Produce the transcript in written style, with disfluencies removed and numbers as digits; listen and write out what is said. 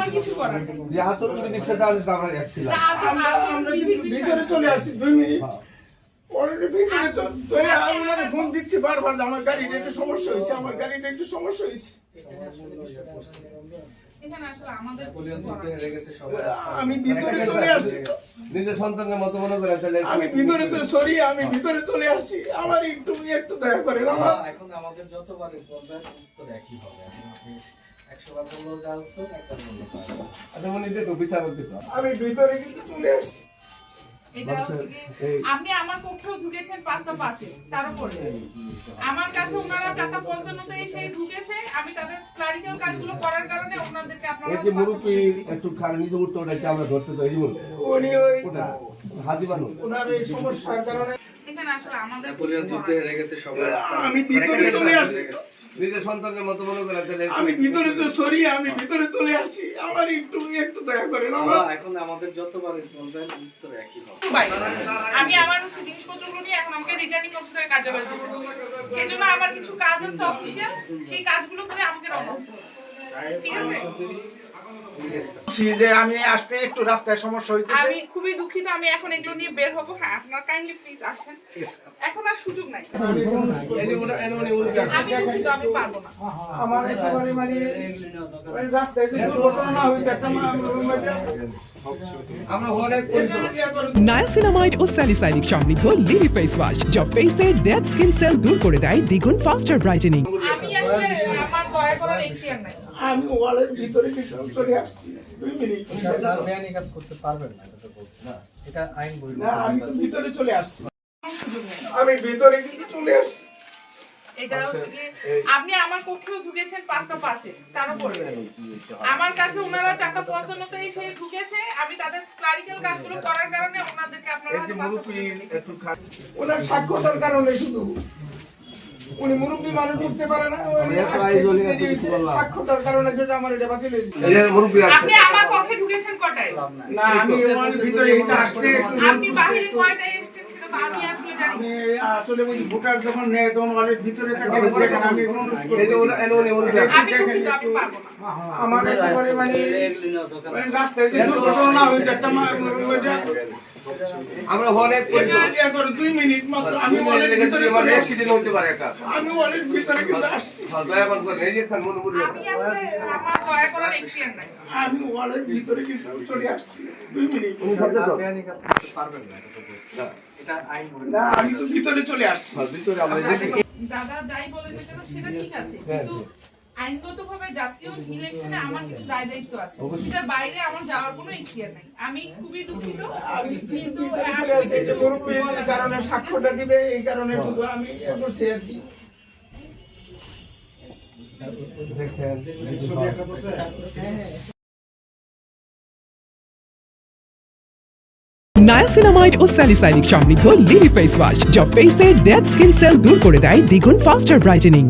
আমার কিছু করার নেই। যে হাতল বিধি সেটা আমরা যাচ্ছিলাম। আমরা ভিতরে চলে আসছি 2 মিনিট অলরেডি ভিতরে ওনারা ফোন দিচ্ছে বারবার যে আমার গাড়িটা একটু সমস্যা হয়েছে, আমার গাড়িটা একটু সমস্যা হয়েছে। এখানে আসলে আমাদের আমি ভিতরে চলে আসছি, নিজের সন্তানের মতো মনে করে তাহলে আমি ভিতরে আমি ভিতরে চলে আসছি, আমার একটু দয়া করেন। আমার এখন আমাদের যতবারই বলবেন উত্তর একই হবে। এখন আপনি 100 বার বললেও যা উত্তর, একবার বললেও তা হবে। আচ্ছা মনে দিত বিচারক দিত। আমি ভিতরে কিন্তু চলে আসছি। এটা হচ্ছে কি আপনি আমার কক্ষেও ঢুকেছেন 5টা 5-এ, তার উপরে আমার কাছে ওনারা 4:55 তে এসে ঢুকেছে, আমি তাদের ক্লারিক্যাল কাজগুলো করার কারণে ওনাদেরকে আপনারা এই যে মুরুপি একটু খারাপ নিচে উঠতে ওটাকে আমরা ধরতে তো এই মুরুপি উনি ওই হাজি মানুষ ওনার এই সমস্যার কারণে এখানে আসলে আমাদের নেপোলিয়ন যুদ্ধে হেরে গেছে সবাই। আমি ভিতরে চলে আসছি, নিজের সন্তানের মতো মনে করে তাহলে আমি ভিতরে আমি ভিতরে চলে আসছি, আমার একটু দয়া করেন। আমার এখন আমাদের যতবারই বলবেন উত্তর একই হবে। আমি আমার হচ্ছে জিনিসপত্রগুলো নিয়ে এখন আমাকে রিটার্নিং অফিসারের কার্যালয়ে যেতে হবে। সেজন্য আমার কিছু কাজ আছে অফিসিয়াল, সেই কাজগুলো করে আমাকে রওনা হতে হবে। ঠিক আছে? যে আমি আসতে একটু রাস্তায় সমস্যা হইতেছে। আমি খুবই দুঃখিত, আমি এখন এগুলো নিয়ে বের হবো। হ্যাঁ, আপনারা কাইন্ডলি প্লিজ আসেন। এখন আর সুযোগ নাই। এই যে এমনই মুরুপি আমি দুঃখিত, আমি পারবো না। আমার একেবারে ওই রাস্তায় যদি দুর্ঘটনা না হইতো একটা আমরা অনেক নায়াসিনামাইড ও স্যালিসাইলিক সমৃদ্ধ লিলি ফেস ওয়াশ যা ফেসের ডেড স্কিন সেল দূর করে দেয় দ্বিগুণ ফাস্টার ব্রাইটেনিং। আমি আসলে আমার দয়া করার এখতিয়ার নাই। আমি ওয়ালের ভিতরে চলে আসছি 2 মিনিট। স্যার বেআইনি কাজ করতে পারবেন না, এটা তো বলছি না। এটা আইন বৈধ। না, আমি তো ভিতরে চলে আসছি, আমি ভিতরে কিন্তু চলে আসছি। এটা হচ্ছে কি আপনি আমার কক্ষেও ঢুকেছেন 5টা 5-এ, তার উপরে আমার কাছে ওনারা 4:55 তে এসে ঢুকেছে, আমি তাদের ক্লারিক্যাল কাজগুলো করার কারণে ওনাদেরকে আপনারা এই যে মুরুপি একটু খারাপ ওনার সাক্ষরতার কারণে শুধু উনি মুরব্বী মানুষ উঠতে পারে না, সাক্ষরতার কারণে যেটা আমার এটা বাতিল হয়েছে। এই যে মুরুপি আপনি আমার কক্ষে ঢুকেছেন কটায়? না, আমি ওর ভিতরে এটা আসতে আপনি বাইরে কয়টায় এসেছেন সেটা তো আমি আসলে জানি আমি না। আসলে ওই ভোটার যখন নেয় তখন ওয়ালের ভিতরে থাকে, আমি অনুরোধ করি। এই যে এমনই মুরুপি আমি দুঃখিত, আমি পারবো না। আমার একেবারে রাস্তায় যদি দুর্ঘটনা না হইতো একটা আমরা অনেক 2 মিনিট মাত্র আমি ওয়ালের ভিতরে চলে আসছি, অ্যাক্সিডেন্ট হতে পারে একটা আমি ওয়ালের ভিতরে কিন্তু আসছি, দয়া করে এই যে খান মুরুপি আমি আসলে আমার দয়া করার এখতিয়ার নাই। আমি ওয়ালের ভিতরে কিন্তু চলে আসছি 2 মিনিট। স্যার বেআইনি কাজ করতে পারবেন না, এটা তো বলছি না। এটা আইন বৈধ। না, আমি তো ভিতরে চলে আসছি। ভিতরে আমরা দাদা যাই বলেন না কেন সেটা ঠিক আছে, কিন্তু আইনগতভাবে জাতীয় ইলেকশনে আমার কিছু দায় দায়িত্ব আছে, সেটার বাইরে আমার যাওয়ার কোনো ইচ্ছা নাই। আমি খুবই দুঃখিত, কিন্তু চলে আসছি, এই যে মুরব্বীর কারণে সাক্ষ্যটা দিবে, এই কারণে শুধু আমি করছি আর কি। নায়াসিনামাইড ও স্যালিসাইলিক সমৃদ্ধ লিলি ফেস ওয়াশ যা ফেসের ডেড স্কিন সেল দূর করে দেয় দ্বিগুণ ফাস্টার ব্রাইটেনিং।